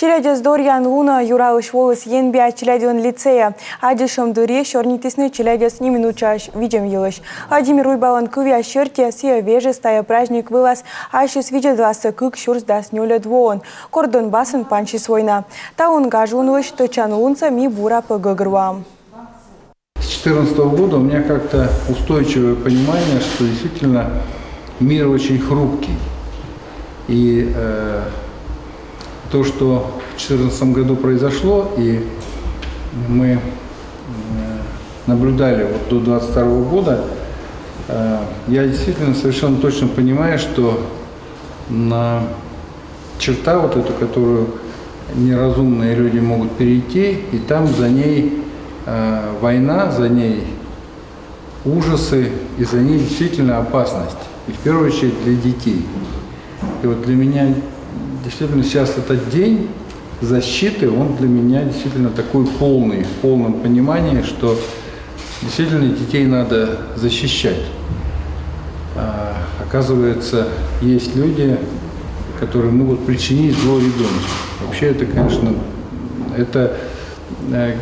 Челядес Дорьян Луна Юралыш волос енбя челяден лицея. Адишем дуре шорнитисны челядес не минучаш видим елыш. Владимир Уйбалан кувя щерте сия веже стая праздник вылаз. Ащус видит ласа кык щурс дас нюля двоон. Кордон басен панчи свойна. Та он гажунлыш точан лунца ми бура погогруам. С 2014 года у меня как-то устойчивое понимание, что действительно мир очень хрупкий. И то, что в 2014 году произошло, и мы наблюдали вот до 2022 года, я действительно совершенно точно понимаю, что на черта вот эту, которую неразумные люди могут перейти, и там за ней война, за ней ужасы, и за ней действительно опасность. И в первую очередь для детей. И вот для меня действительно сейчас этот день защиты, он для меня действительно такой полный, в полном понимании, что действительно детей надо защищать. Оказывается, есть люди, которые могут причинить зло ребенку. Вообще это, конечно, это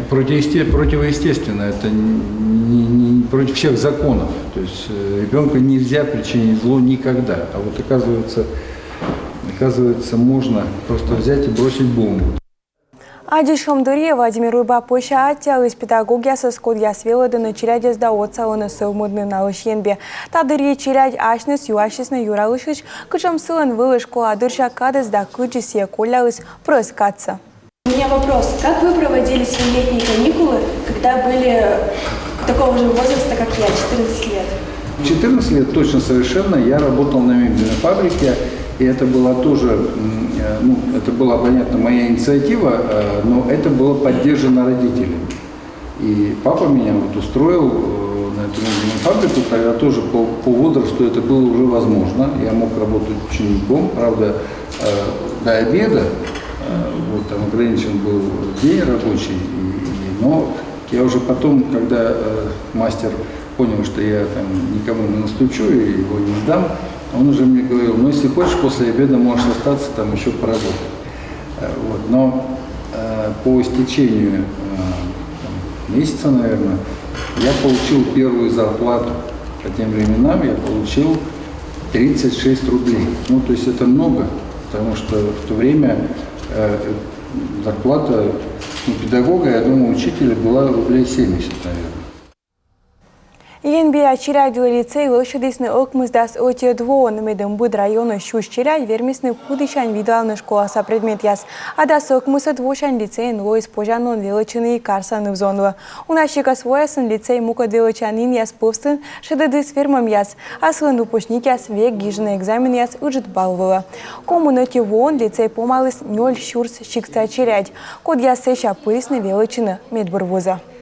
противоестественно, это не против всех законов. То есть ребенку нельзя причинить зло никогда. А вот оказывается, можно просто взять и бросить бомбу. Адишем дуре Владимир Уйба поща аттялыс педагогиясы скодья свелодыны челядес да отсалыны сылмыдны налыш енбе. Та дуре челядь ашныс юашисны юралышыш, кычам сылын вылыш коладырша кадыс да кычысе колялыс проискаться. У меня вопрос. Как вы проводили свои летние каникулы, когда были такого же возраста, как я, 14 лет? 14 лет точно совершенно. Я работал на мебельной фабрике, и это была тоже, это была, понятно, моя инициатива, но это было поддержано родителями. И папа меня вот устроил на эту мебельную фабрику, тогда тоже по возрасту это было уже возможно. Я мог работать учеником, правда, до обеда. Вот, там ограничен был день рабочий, но я уже потом, когда мастер понял, что я там никому не настучу и его не сдам, он уже мне говорил, ну если хочешь, после обеда можешь остаться там еще поработать. Вот, но по истечению месяца, наверное, я получил первую зарплату. По тем временам я получил 36 рублей. Ну, то есть это много, потому что в то время зарплата педагога, я думаю, учителя была рублей 70, наверное. Енбе челядю лицей лошадисны окмыздас оте двоон медем буд районы щуш челядь вермисны пудышань видуалны школаса предмет яс. Адас окмысат вошань лицейн лоис пожанон величины и карсаны взонлы. У нашика своясын лицей мука величанин яс повстын шедады с фермам яс. Аслын упушник яс век гижны экзамен яс уджит балвыла. Коммунати вон лицей помалыс 0 щурс шикста челядь. Код яс сеша пырисны величины медбурвуза.